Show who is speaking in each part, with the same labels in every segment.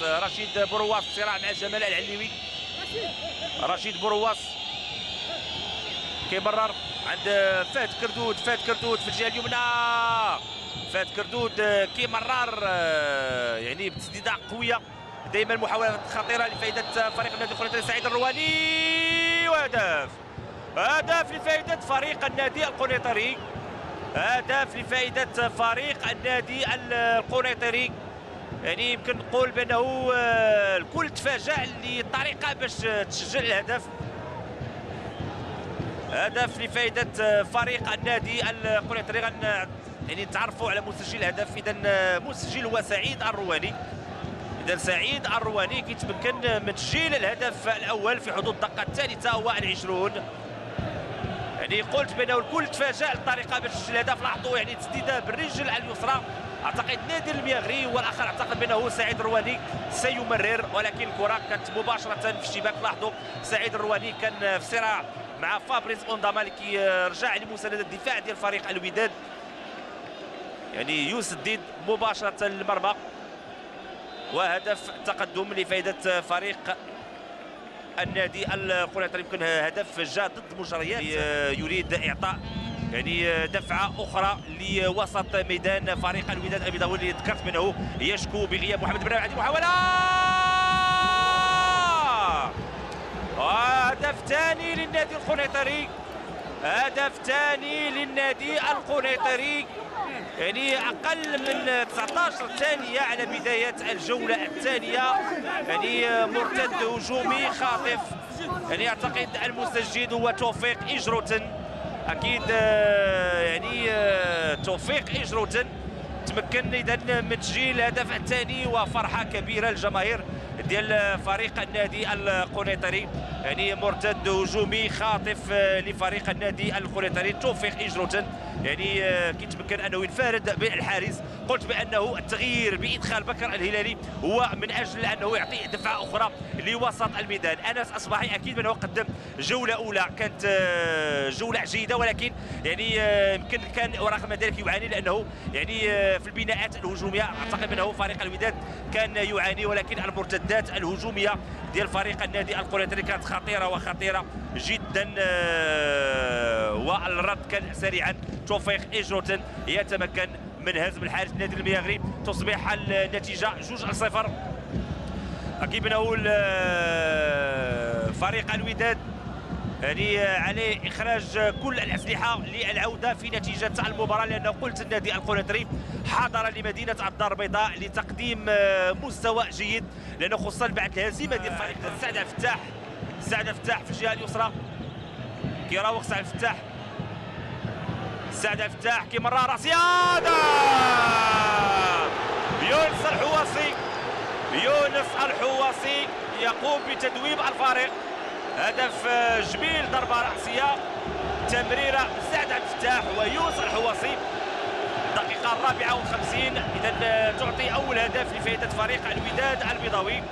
Speaker 1: رشيد برواس صراع مع جمال العليوي. رشيد برواس كيمرر عند فهد كردود. فهد كردود في الجهه اليمنى. فهد كردود كيمرر يعني بتسديده قويه. دائما محاولات خطيره لفائده فريق النادي القنيطري. سعيد الرواني وهدف. هدف لفائده فريق النادي القنيطري. هدف لفائده فريق النادي القنيطري. يعني يمكن نقول بانه الكل تفاجأ للطريقه باش تسجل الهدف. هدف لفائده فريق النادي القنيطري. يعني نتعرفوا على مسجل الهدف. اذا مسجل هو سعيد الرواني. اذا سعيد الرواني كيتمكن من تسجيل الهدف الاول في حدود الدقه الثالثه والعشرون. يعني قلت بانه الكل تفاجأ الطريقه باش تسجل الهدف. لاحظوا يعني تسديده بالرجل اليسرى. اعتقد نادر المياغري والاخر اعتقد بانه سعيد الرواني سيمرر، ولكن الكره كانت مباشره في الشباك. لاحظوا سعيد الرواني كان في صراع مع فابريس اونداما اللي كيرجع لمسانده الدفاع ديال فريق الوداد. يعني يسدد مباشره للمرمى وهدف تقدم لفائده فريق النادي القنيطري. يمكن هدف جاء ضد مجريات. يريد اعطاء يعني دفعه اخرى لوسط ميدان فريق الوداد البيضاوي اللي ذكرت منه يشكو بغياب محمد بن عادي. محاوله هدف ثاني للنادي القنيطري. هدف ثاني للنادي القنيطري. يعني اقل من 19 ثانيه على بدايه الجوله الثانيه. يعني مرتد هجومي خاطف. يعني اعتقد المسجل هو توفيق اجروتن. اكيد يعني توفيق اجروتن تمكن اذا من تسجيل الهدف الثاني وفرحه كبيره للجماهير ديال فريق النادي القنيطري. يعني مرتد هجومي خاطف لفريق النادي القنيطري توفيق اجروتن. يعني كيتمكن انه ينفرد بالحارس. قلت بانه التغيير بادخال بكر الهلالي هو من اجل انه يعطي دفعه اخرى لوسط الميدان. انس اصبحي اكيد بانه قدم جوله اولى كانت جوله جيده، ولكن يعني يمكن كان ورغم ذلك يعاني لانه يعني في البناءات الهجوميه اعتقد بانه فريق الوداد كان يعاني، ولكن المرتدات الهجوميه ديال فريق النادي القنيطري كانت خطيره وخطيره جدا. والرد كان سريعا. توفيق اجروتن يتمكن من هزم الحارس النادي المياغري. تصبح النتيجه 2-0. اكيد بانه فريق الوداد يعني عليه اخراج كل الاسلحه للعوده في نتيجه المباراه، لانه قلت النادي القنيطري حضر لمدينه الدار البيضاء لتقديم مستوى جيد، لانه خصوصا بعد الهزيمه ديال فريق سعد عبد الفتاح. سعد عبد الفتاح في الجهه اليسرى كيراوغ سعد عبد الفتاح. سعد عبد الفتاح كيمرر راسياده. يونس الحواصي. يونس الحواصي يقوم بتدويب الفريق. هدف جميل، ضربه راسيه، تمريره سعد عبد الفتاح ويونس الحواصي. الدقيقه 54 اذا تعطي اول هدف لفائده فريق الوداد البيضاوي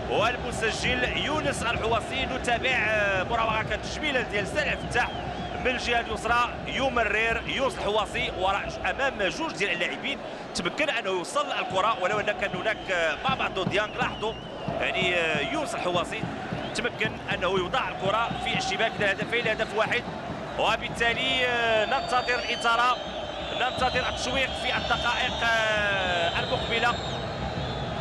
Speaker 1: والمسجل يونس الحواصي. نتابع مراوغه كانت جميله ديال سعد عبد الفتاح من الجهه اليسرى. يمرر يونس الحواصي امام جوج ديال اللاعبين تمكن انه يوصل الكره، ولو ان كان هناك بعض ديانغ. لاحظوا يعني يونس الحواصي تمكن انه يوضع الكره في الشباك لهدفين لهدف واحد، وبالتالي ننتظر الاثاره، ننتظر التشويق في الدقائق المقبله.